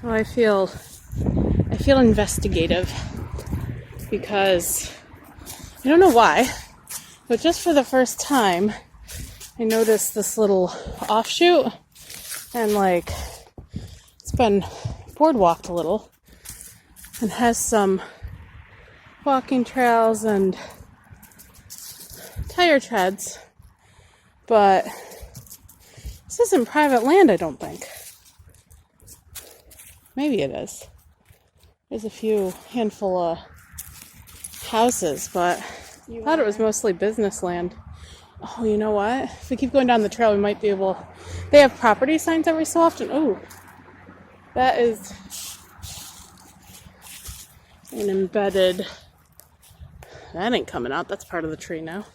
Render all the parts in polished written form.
So I feel investigative because I don't know why, but just for the first time I noticed this little offshoot and like it's been boardwalked a little and has some walking trails and tire treads, but this isn't private land, I don't think. Maybe it is. There's a handful of houses, but I thought it was mostly business land. Oh, you know what? If we keep going down the trail, we might be able... They have property signs every so often. Oh, that is an embedded... That ain't coming out. That's part of the tree now.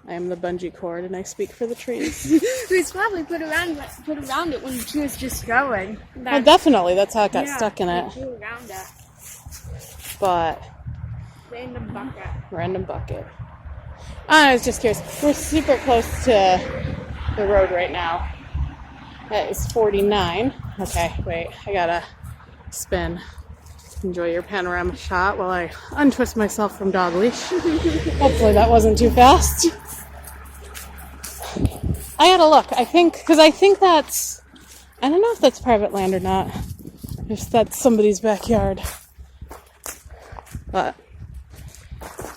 I am the bungee cord, and I speak for the trees. We probably put around it when she was just growing. Well, definitely. That's how it got stuck in it. Around it. But... Random bucket. I was just curious. We're super close to the road right now. That is 49. Okay, wait. I gotta spin. Enjoy your panorama shot while I untwist myself from dog leash. Hopefully that wasn't too fast. I gotta look. I think that's... I don't know if that's private land or not. If that's somebody's backyard. But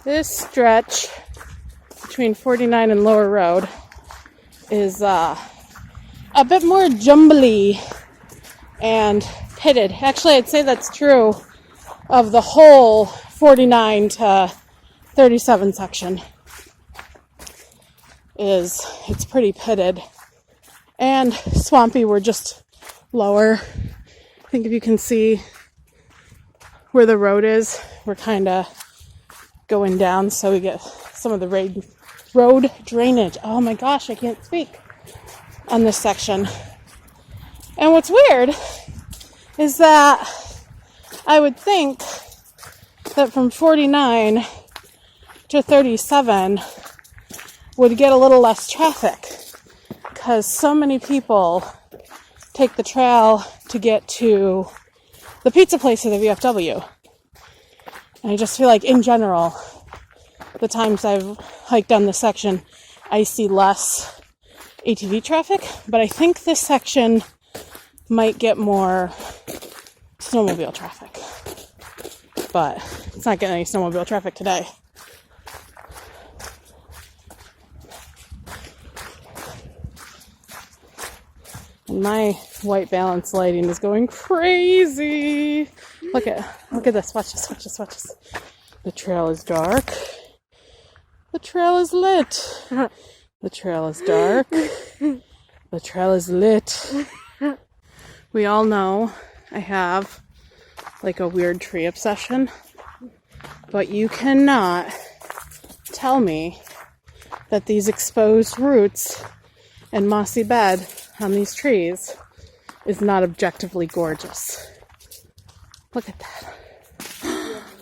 this stretch between 49 and Lower Road is a bit more jumbly and pitted. Actually, I'd say that's true of the whole 49 to 37 section. It's pretty pitted and swampy. We're just lower. I think if you can see where the road is, we're kind of going down, so we get some of the road drainage. Oh my gosh, I can't speak on this section. And what's weird is that I would think that from 49 to 37 would get a little less traffic because so many people take the trail to get to the pizza place or the VFW. And I just feel like in general, the times I've hiked down this section, I see less ATV traffic, but I think this section might get more snowmobile traffic. But it's not getting any snowmobile traffic today. And my white balance lighting is going crazy. Look at this. Watch this. The trail is dark. The trail is lit. The trail is dark. The trail is lit. We all know I have like a weird tree obsession, but you cannot tell me that these exposed roots and mossy bed on these trees is not objectively gorgeous. Look at that.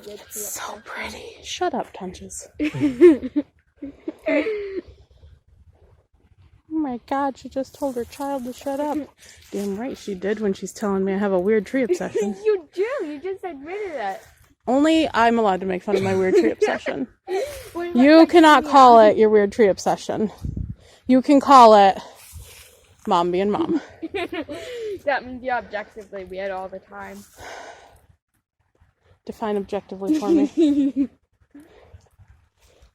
It's so pretty. Shut up, Tunches. Oh my God, she just told her child to shut up. Damn right she did when she's telling me I have a weird tree obsession. You do. You just admitted it. Only I'm allowed to make fun of my weird tree obsession. You cannot call it your weird tree obsession. You can call it mom being mom. That means you objectively weird all the time. Define objectively for me.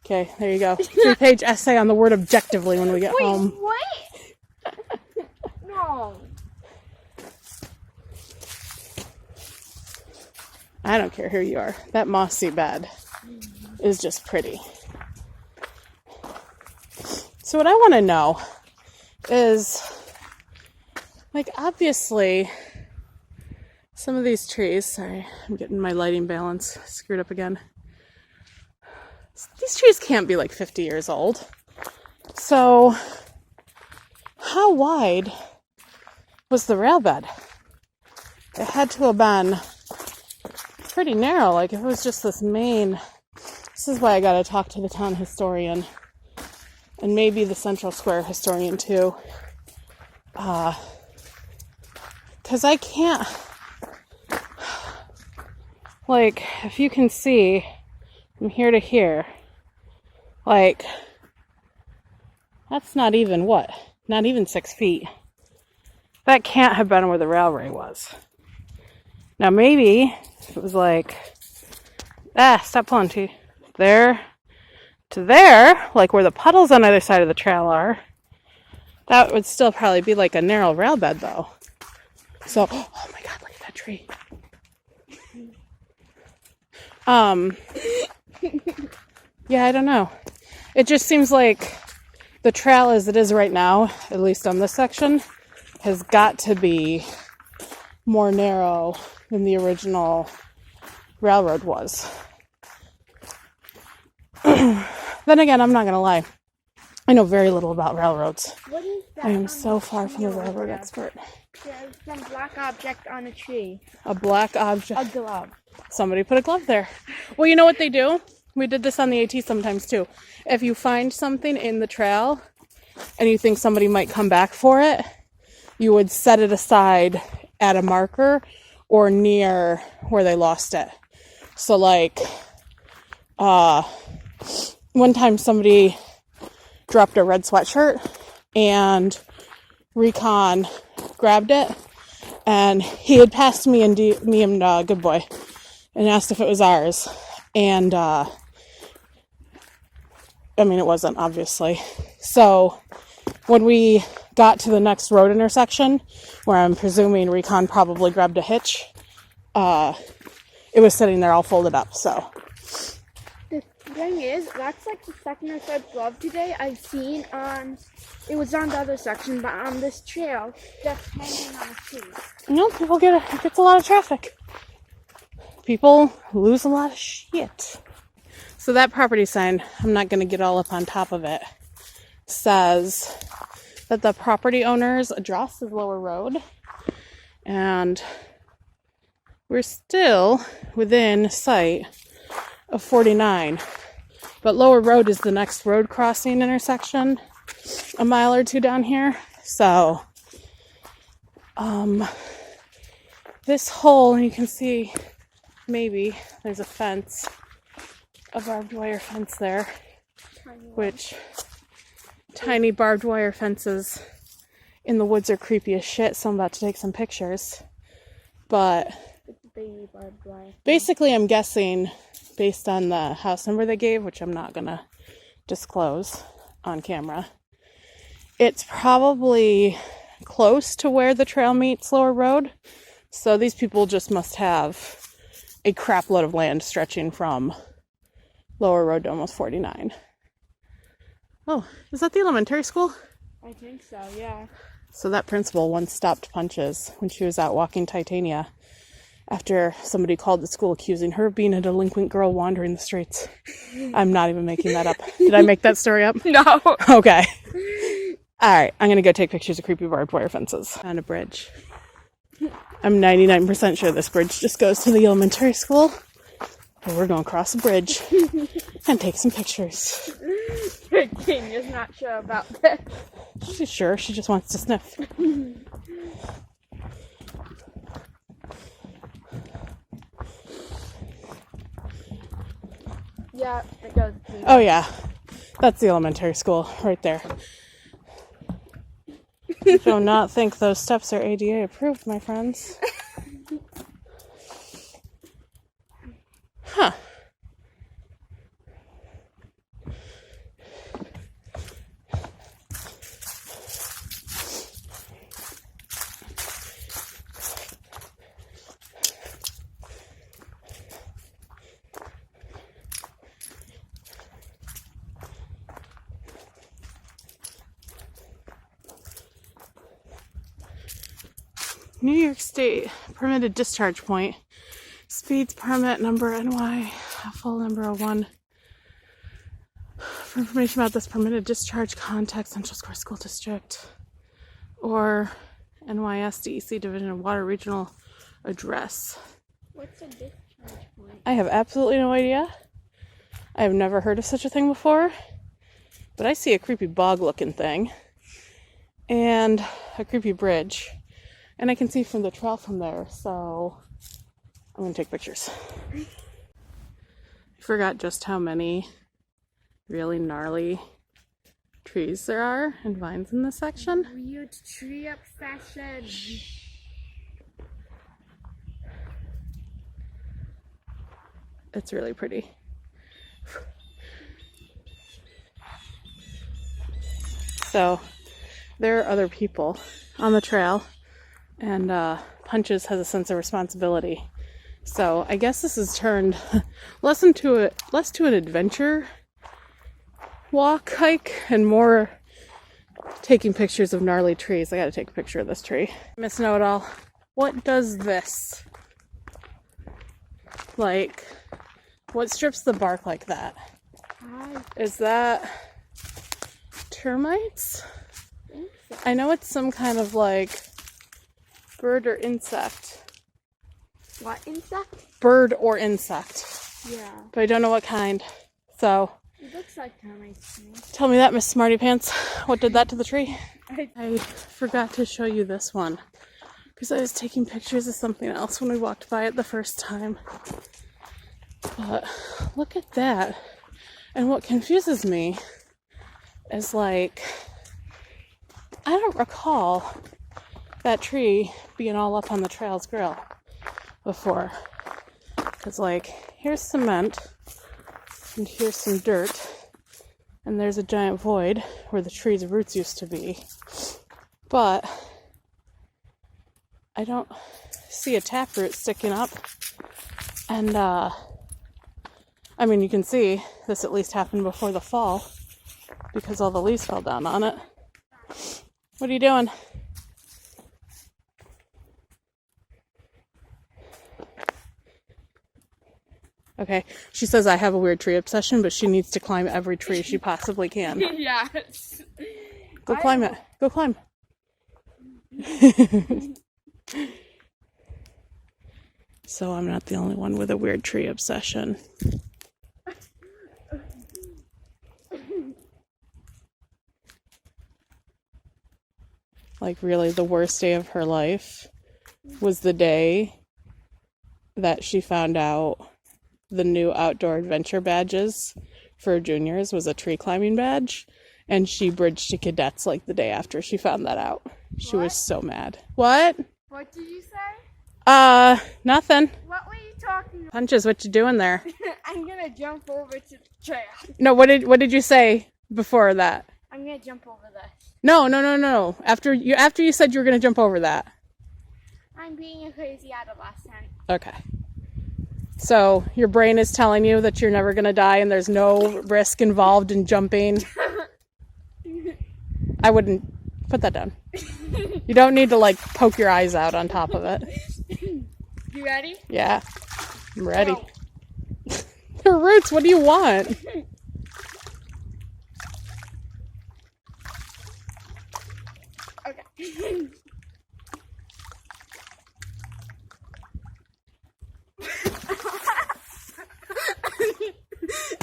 Okay, there you go. 3-page essay on the word objectively when we get home. Wait! No. I don't care who you are. That mossy bed is just pretty. So what I want to know is, like, obviously, some of these trees, sorry, I'm getting my lighting balance screwed up again. These trees can't be like 50 years old. So, how wide was the rail bed? It had to have been pretty narrow. Like, if it was just this main... This is why I gotta talk to the town historian. And maybe the Central Square historian, too. because I can't, like, if you can see from here to here, like, that's not even what? Not even 6 feet. That can't have been where the railway was. Now maybe if it was like, stop pulling, T. There to there, like where the puddles on either side of the trail are, that would still probably be like a narrow rail bed though. So, oh my God, look at that tree. Yeah, I don't know. It just seems like the trail as it is right now, at least on this section, has got to be more narrow than the original railroad was. Then again, I'm not going to lie. I know very little about railroads. What is that? I am so far from a railroad expert. There's some black object on a tree. A black object. A glove. Somebody put a glove there. Well, you know what they do? We did this on the AT sometimes too. If you find something in the trail and you think somebody might come back for it, you would set it aside at a marker or near where they lost it. So like, one time somebody dropped a red sweatshirt and Recon grabbed it, and he had passed me and Good Boy and asked if it was ours. And I mean, it wasn't, obviously. So when we got to the next road intersection, where I'm presuming Recon probably grabbed a hitch, it was sitting there all folded up. So the thing is, that's like the second or third glove today I've seen on, it was on the other section, but on this trail, just hanging on a tree. you know, it gets a lot of traffic. People lose a lot of shit. So that property sign, I'm not going to get all up on top of it, says that the property owner's address is Lower Road, and we're still within sight of 49. But Lower Road is the next road crossing intersection a mile or two down here. So this hole, you can see maybe there's a fence, a barbed wire fence there, which tiny barbed wire fences in the woods are creepy as shit, so I'm about to take some pictures. But Baby barbed wire. Basically, I'm guessing, based on the house number they gave, which I'm not going to disclose on camera, it's probably close to where the trail meets Lower Road. So these people just must have a crap load of land stretching from Lower Road to almost 49. Oh, is that the elementary school? I think so, yeah. So that principal once stopped Punches when she was out walking Titania after somebody called the school accusing her of being a delinquent girl wandering the streets. I'm not even making that up. Did I make that story up? No. Okay. All right, I'm going to go take pictures of creepy barbed wire fences on a bridge. I'm 99% sure this bridge just goes to the elementary school. And we're going to cross the bridge and take some pictures. Virginia's not sure about this. She's sure. She just wants to sniff. Yeah, it goes. Oh, yeah. That's the elementary school right there. Do not think those steps are ADA approved, my friends. Huh. New York State permitted discharge point. Speeds permit number NY, full number 01. For information about this permitted discharge, contact Central Square School District or NYSDEC Division of Water Regional address. What's a discharge point? I have absolutely no idea. I have never heard of such a thing before. But I see a creepy bog looking thing and a creepy bridge. And I can see from the trail from there, so I'm going to take pictures. I forgot just how many really gnarly trees there are and vines in this section. Weird tree obsession. It's really pretty. So there are other people on the trail, and Punches has a sense of responsibility. So I guess this has turned less to an adventure walk, hike, and more taking pictures of gnarly trees. I gotta take a picture of this tree. Miss Know-It-All, what does this? Like, what strips the bark like that? Is that termites? I know it's some kind of like bird or insect. What insect? Bird or insect. Yeah. But I don't know what kind. So It looks like termites to me. tell me that, Miss Smarty Pants. What did that to the tree? I forgot to show you this one because I was taking pictures of something else when we walked by it the first time. But look at that. And what confuses me is, like, I don't recall that tree being all up on the trail's grill before. Because, like, here's cement, and here's some dirt, and there's a giant void where the tree's roots used to be. But I don't see a taproot sticking up. And, I mean, you can see this at least happened before the fall because all the leaves fell down on it. What are you doing? Okay, she says I have a weird tree obsession, but she needs to climb every tree she possibly can. Yes. Go climb it. Go climb. So I'm not the only one with a weird tree obsession. Like, really, the worst day of her life was the day that she found out the new outdoor adventure badges for juniors was a tree climbing badge, and she bridged to cadets like the day after she found that out. She was so mad. What? What did you say? Nothing. What were you talking about? Punches, what you doing there? I'm gonna jump over to the trail. No, what did you say before that? I'm gonna jump over this. No. After you said you were gonna jump over that. I'm being a crazy adolescent. Okay. So your brain is telling you that you're never gonna die and there's no risk involved in jumping. I wouldn't put that down. You don't need to, like, poke your eyes out on top of it. You ready? Yeah, I'm ready. Oh. The roots, what do you want? Okay.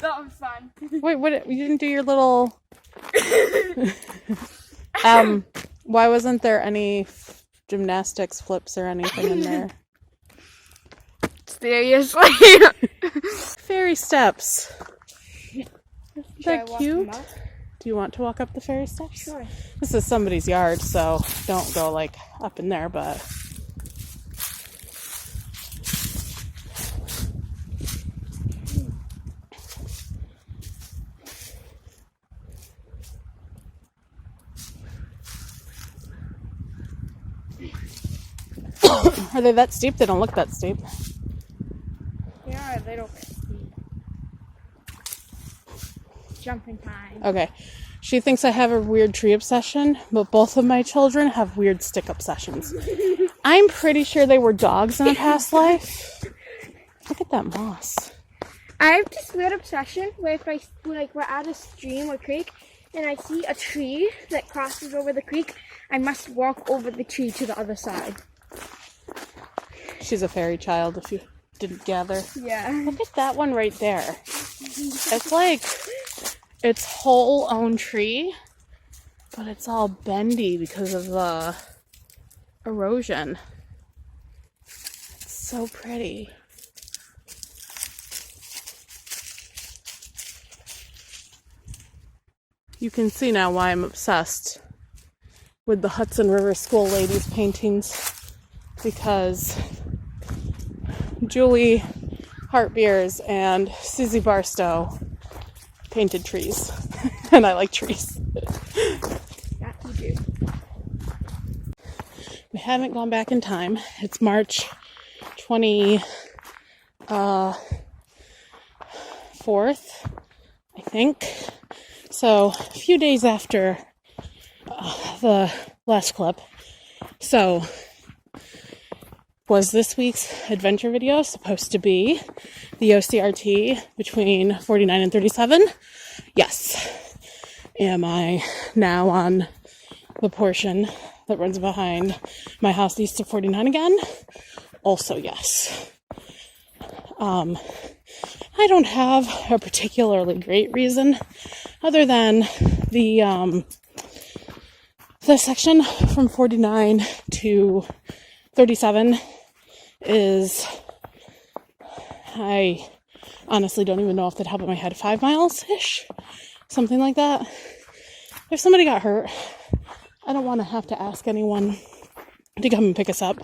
That was fun. Wait, what? You didn't do your little... Why wasn't there any gymnastics flips or anything in there? Seriously? Fairy steps. Is that cute? Do Do you want to walk up the fairy steps? Sure. This is somebody's yard, so don't go, like, up in there, but... Are they that steep? They don't look that steep. They are a little bit steep. Jumping time. Okay. She thinks I have a weird tree obsession, but both of my children have weird stick obsessions. I'm pretty sure they were dogs in a past life. Look at that moss. I have this weird obsession where if we're at a stream or creek and I see a tree that crosses over the creek, I must walk over the tree to the other side. She's a fairy child, if you didn't gather. Yeah. Look at that one right there. It's like its whole own tree, but it's all bendy because of the erosion. It's so pretty. You can see now why I'm obsessed with the Hudson River School ladies paintings, because Julie Hartbeers and Susie Barstow painted trees. And I like trees. That you do. We haven't gone back in time. It's March 24th, I think. So a few days after the last clip. So was this week's adventure video supposed to be the OCRT between 49 and 37? Yes. Am I now on the portion that runs behind my house east of 49 again? Also yes. I don't have a particularly great reason other than the section from 49 to 37 is, I honestly don't even know off the top of my head, 5 miles-ish, something like that. If somebody got hurt, I don't want to have to ask anyone to come and pick us up,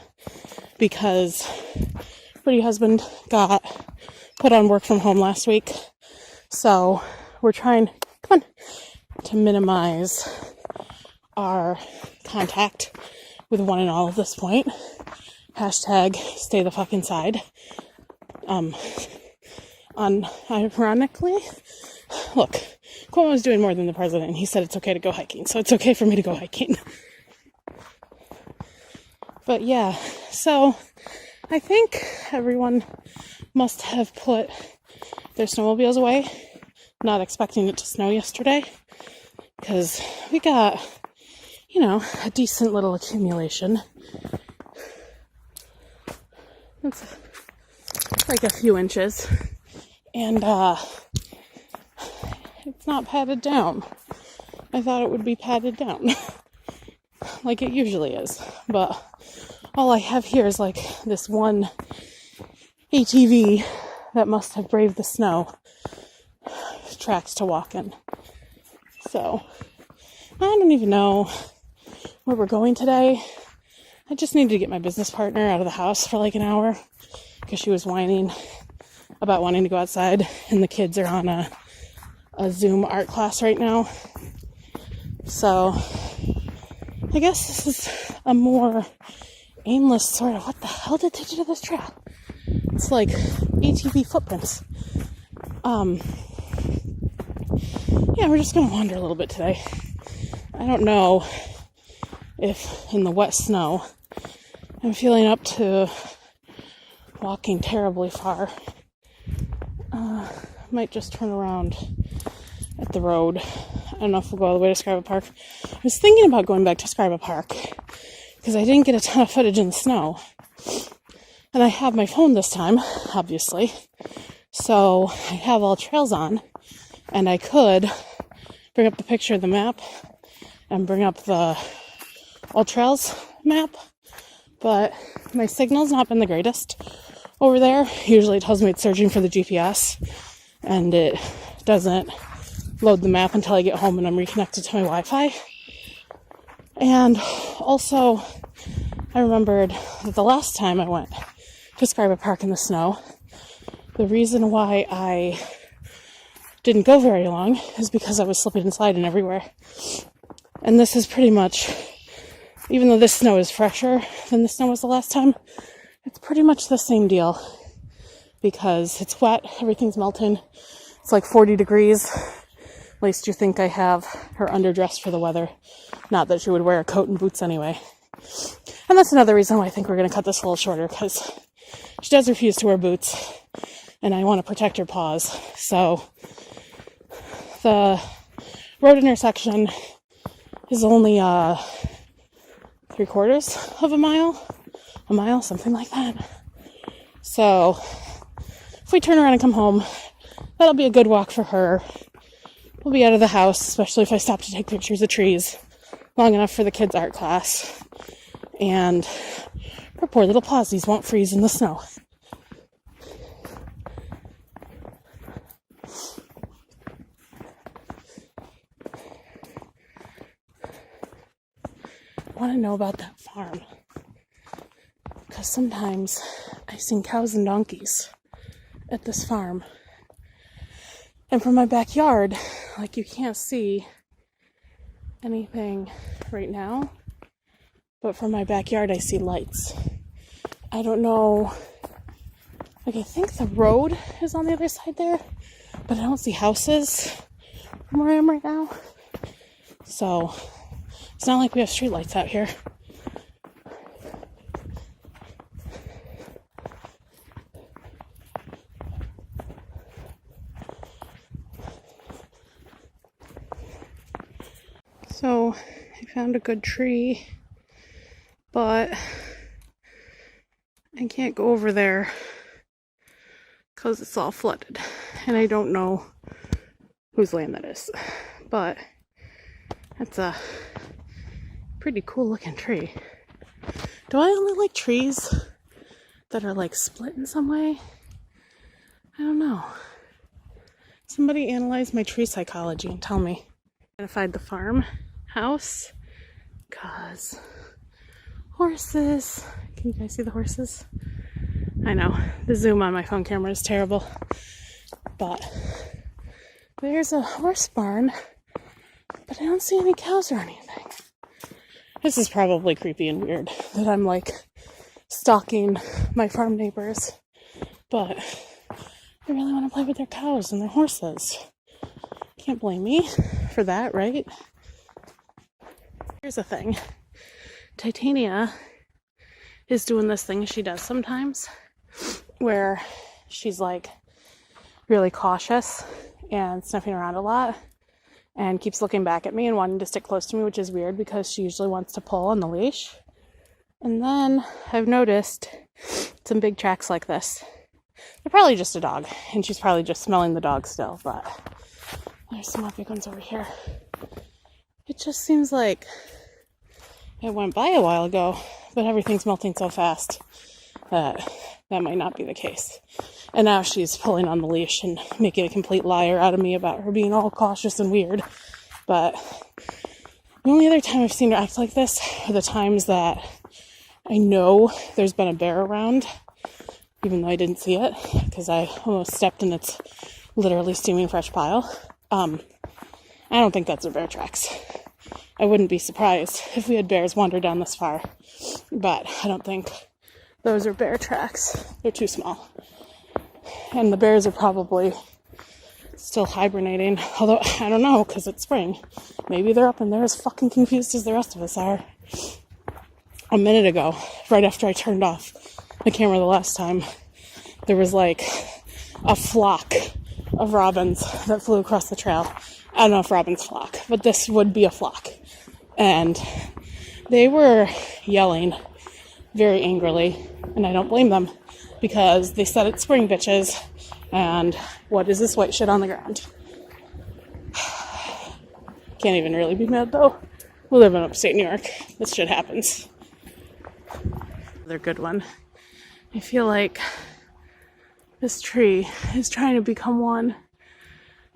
because pretty husband got put on work from home last week, so we're trying, to minimize our contact with one and all at this point. Hashtag stay the fuck inside. Unironically, look, Cuomo was doing more than the president, and he said it's okay to go hiking, so it's okay for me to go hiking. But yeah, so I think everyone must have put their snowmobiles away, not expecting it to snow yesterday, because we got, a decent little accumulation. It's like a few inches, and it's not padded down. I thought it would be padded down like it usually is, but all I have here is like this one ATV that must have braved the snow tracks to walk in. So I don't even know where we're going today. I just needed to get my business partner out of the house for like an hour because she was whining about wanting to go outside, and the kids are on a Zoom art class right now. So I guess this is a more aimless sort of, what the hell did they do to this trail? It's like ATV footprints. Yeah, we're just gonna wander a little bit today. I don't know if in the wet snow I'm feeling up to walking terribly far. Might just turn around at the road. I don't know if we'll go all the way to Scriba Park. I was thinking about going back to Scriba Park because I didn't get a ton of footage in the snow. And I have my phone this time, obviously. So I have all trails on, and I could bring up the picture of the map and bring up the all trails map, but my signal's not been the greatest over there. Usually it tells me it's searching for the GPS, and it doesn't load the map until I get home and I'm reconnected to my Wi-Fi. And also, I remembered that the last time I went to Scriba Park in the snow, the reason why I didn't go very long is because I was slipping and sliding everywhere. And this is pretty much, even though this snow is fresher than the snow was the last time, it's pretty much the same deal because it's wet, everything's melting. It's like 40 degrees. At least you think I have her underdressed for the weather. Not that she would wear a coat and boots anyway. And that's another reason why I think we're going to cut this a little shorter, because she does refuse to wear boots, and I want to protect her paws. So the road intersection is only 3/4 of a mile, something like that. So if we turn around and come home, that'll be a good walk for her. We'll be out of the house, especially if I stop to take pictures of trees, long enough for the kids' art class. And her poor little paws won't freeze in the snow. I want to know about that farm, because sometimes I've seen cows and donkeys at this farm, and from my backyard, like, you can't see anything right now, but from my backyard I see lights. I don't know, like, I think the road is on the other side there, but I don't see houses from where I am right now, so it's not like we have streetlights out here. So I found a good tree, but I can't go over there because it's all flooded, and I don't know whose land that is, but that's a pretty cool looking tree. Do I only like trees that are like split in some way? I don't know. Somebody analyze my tree psychology and tell me. Identified the farmhouse because horses. Can you guys see the horses? I know the zoom on my phone camera is terrible, but there's a horse barn, but I don't see any cows or anything. This is probably creepy and weird that I'm like stalking my farm neighbors, but I really want to play with their cows and their horses. Can't blame me for that, right? Here's the thing. Titania is doing this thing she does sometimes where she's like really cautious and sniffing around a lot and keeps looking back at me and wanting to stick close to me, which is weird because she usually wants to pull on the leash. And then I've noticed some big tracks like this. They're probably just a dog, and she's probably just smelling the dog still, but there's some more big ones over here. It just seems like it went by a while ago, but everything's melting so fast that that might not be the case. And now she's pulling on the leash and making a complete liar out of me about her being all cautious and weird. But the only other time I've seen her act like this are the times that I know there's been a bear around, even though I didn't see it, because I almost stepped in its literally steaming fresh pile. I don't think that's a bear tracks. I wouldn't be surprised if we had bears wander down this far, but I don't think those are bear tracks. They're too small. And the bears are probably still hibernating, although I don't know, because it's spring. Maybe they're up and they're as fucking confused as the rest of us are. A minute ago, right after I turned off the camera the last time, there was like a flock of robins that flew across the trail. I don't know if robins flock, but this would be a flock. And they were yelling very angrily, and I don't blame them, because they said it's spring, bitches, and what is this white shit on the ground? Can't even really be mad, though. We live in upstate New York. This shit happens. Another good one. I feel like this tree is trying to become one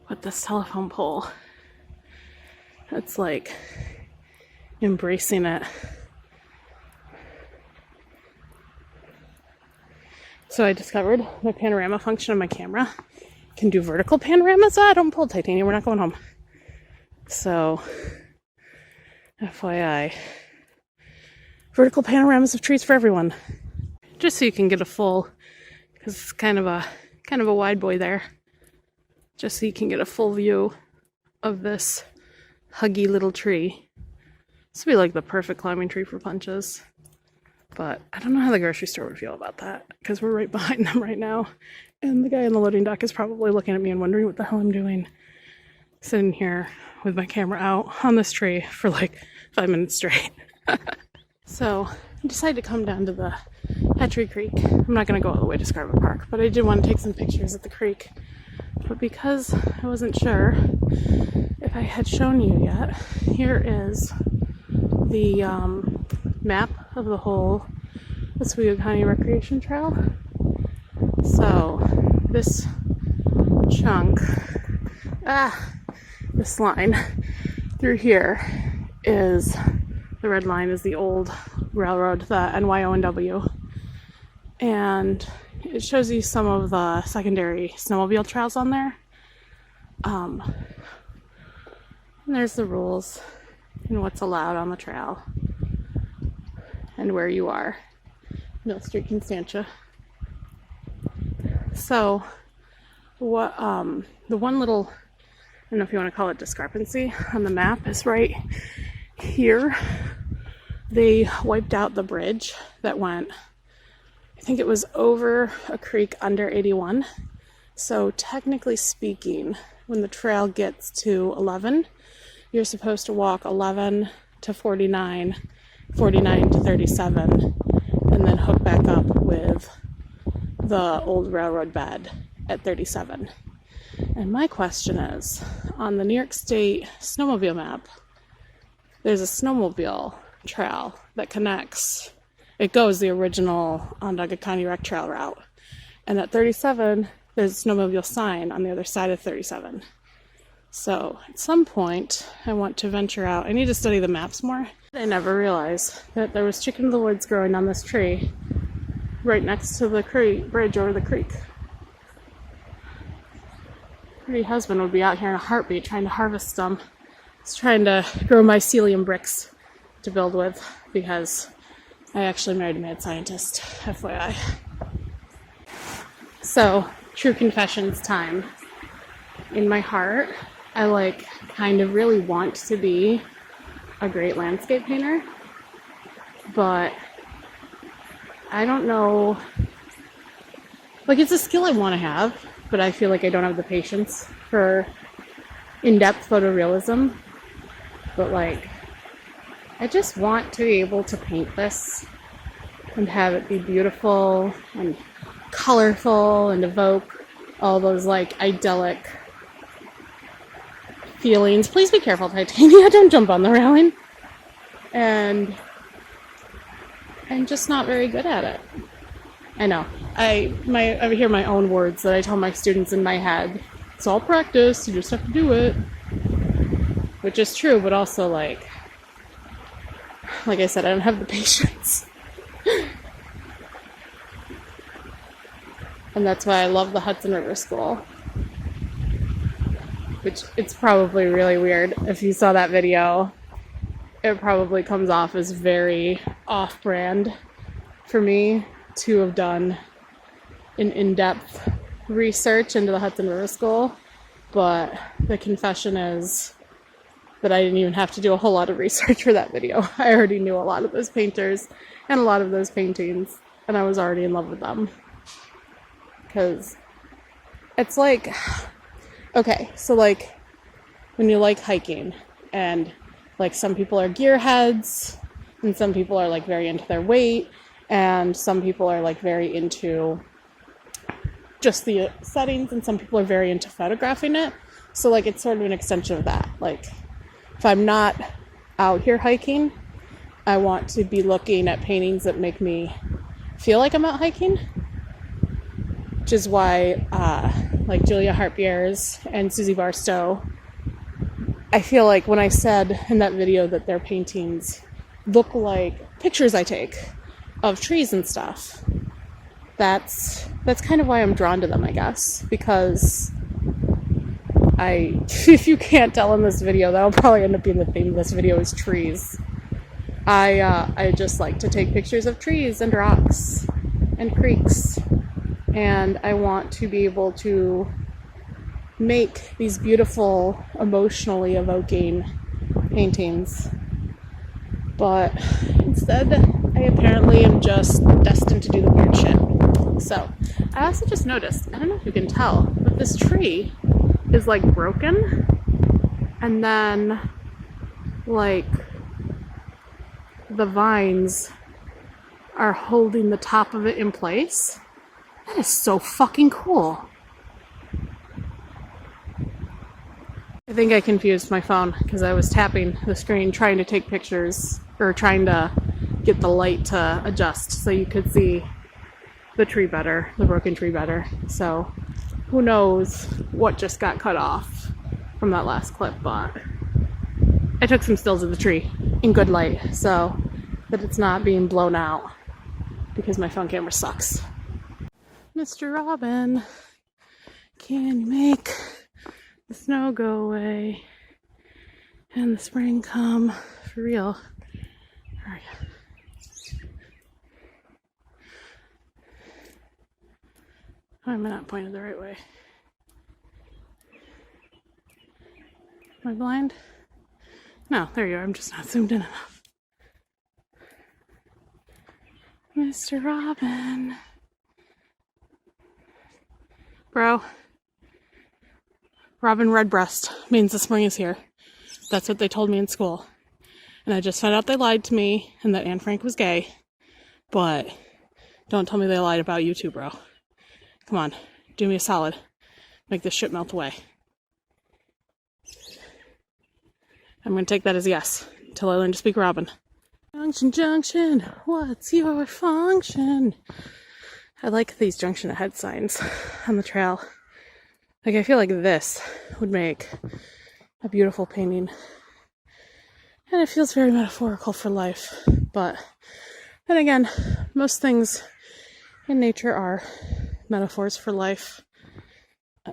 with this telephone pole. It's like embracing it. So I discovered the panorama function of my camera can do vertical panoramas. Don't pull, Titania, we're not going home. So, FYI, vertical panoramas of trees for everyone. Just so you can get a full, because it's kind of a wide boy there. Just so you can get a full view of this huggy little tree. This would be like the perfect climbing tree for punches. But I don't know how the grocery store would feel about that, because we're right behind them right now. And the guy in the loading dock is probably looking at me and wondering what the hell I'm doing. Sitting here with my camera out on this tree for like 5 minutes straight. So I decided to come down to the Hatchery Creek. I'm not going to go all the way to Scriba Park, but I did want to take some pictures at the creek. But because I wasn't sure if I had shown you yet, here is the map of the whole Oswego County Recreation Trail. So this chunk, this line through here is, the red line is the old railroad, the NYO&W. And it shows you some of the secondary snowmobile trails on there. And there's the rules and what's allowed on the trail and where you are. Mill Street, Constantia. So what the one little, I don't know if you want to call it discrepancy on the map, is right here. They wiped out the bridge that went, I think it was over a creek under 81. So technically speaking, when the trail gets to 11, you're supposed to walk 11 to 49, 49 to 37, and then hook back up with the old railroad bed at 37. And my question is, on the New York State snowmobile map, there's a snowmobile trail that connects. It goes the original Onondaga County Rec Trail route. And at 37, there's a snowmobile sign on the other side of 37. So at some point, I want to venture out. I need to study the maps more. I never realized that there was chicken in the woods growing on this tree right next to the bridge over the creek. Pretty husband would be out here in a heartbeat trying to harvest them. He's trying to grow mycelium bricks to build with, because I actually married a mad scientist, FYI. So, true confessions time. In my heart, I kind of really want to be a great landscape painter, but I don't know, it's a skill I want to have, but I feel like I don't have the patience for in-depth photorealism. But I just want to be able to paint this and have it be beautiful and colorful and evoke all those idyllic feelings. Please be careful, Titania, don't jump on the railing. And I'm just not very good at it. I know. I hear my own words that I tell my students in my head. It's all practice, you just have to do it. Which is true, but also like I said, I don't have the patience. And that's why I love the Hudson River School. Which, it's probably really weird. If you saw that video, it probably comes off as very off-brand for me to have done an in-depth research into the Hudson River School. But the confession is that I didn't even have to do a whole lot of research for that video. I already knew a lot of those painters and a lot of those paintings, and I was already in love with them. Because it's okay, so when you like hiking, and some people are gearheads, and some people are very into their weight, and some people are very into just the settings, and some people are very into photographing it. So it's sort of an extension of that. If I'm not out here hiking, I want to be looking at paintings that make me feel like I'm out hiking. Which is why, Julia Hartbier's and Susie Barstow, I feel like when I said in that video that their paintings look like pictures I take of trees and stuff, that's kind of why I'm drawn to them, I guess. Because if you can't tell in this video, that'll probably end up being the theme of this video, is trees. I just like to take pictures of trees and rocks and creeks. And I want to be able to make these beautiful, emotionally evoking paintings. But instead, I apparently am just destined to do the weird shit. So, I also just noticed, I don't know if you can tell, but this tree is broken. And then, the vines are holding the top of it in place. That is so fucking cool. I think I confused my phone because I was tapping the screen trying to take pictures, or trying to get the light to adjust so you could see the tree better, the broken tree better. So who knows what just got cut off from that last clip, but I took some stills of the tree in good light so that it's not being blown out because my phone camera sucks. Mr. Robin, can you make the snow go away and the spring come for real? Where are you? Why am I not pointed the right way? Am I blind? No, there you are. I'm just not zoomed in enough. Mr. Robin. Bro. Robin Redbreast means the spring is here. That's what they told me in school. And I just found out they lied to me and that Anne Frank was gay. But don't tell me they lied about you too, bro. Come on, do me a solid. Make this shit melt away. I'm gonna take that as a yes until I learn to speak Robin. Junction, junction, what's your function? I like these junction ahead signs on the trail. Like, I feel like this would make a beautiful painting. And it feels very metaphorical for life. But then again, most things in nature are metaphors for life. I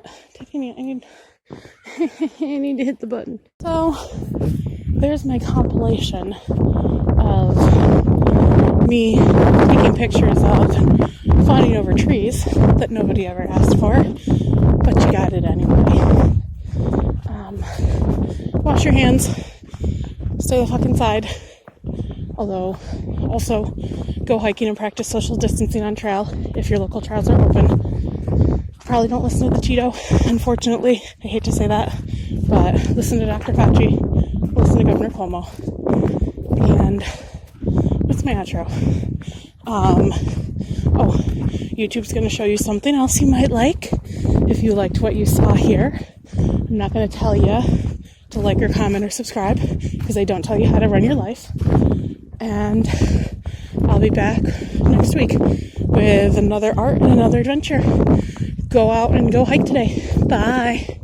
need to hit the button. So there's my compilation of me taking pictures of and fawning over trees that nobody ever asked for, but you got it anyway. Wash your hands, stay the fuck inside. Although, also go hiking and practice social distancing on trail if your local trails are open. Probably don't listen to the Cheeto, unfortunately. I hate to say that, but listen to Dr. Fauci, listen to Governor Cuomo. And what's my outro? YouTube's going to show you something else you might like if you liked what you saw here. I'm not going to tell you to like or comment or subscribe because I don't tell you how to run your life. And I'll be back next week with another art and another adventure. Go out and go hike today. Bye.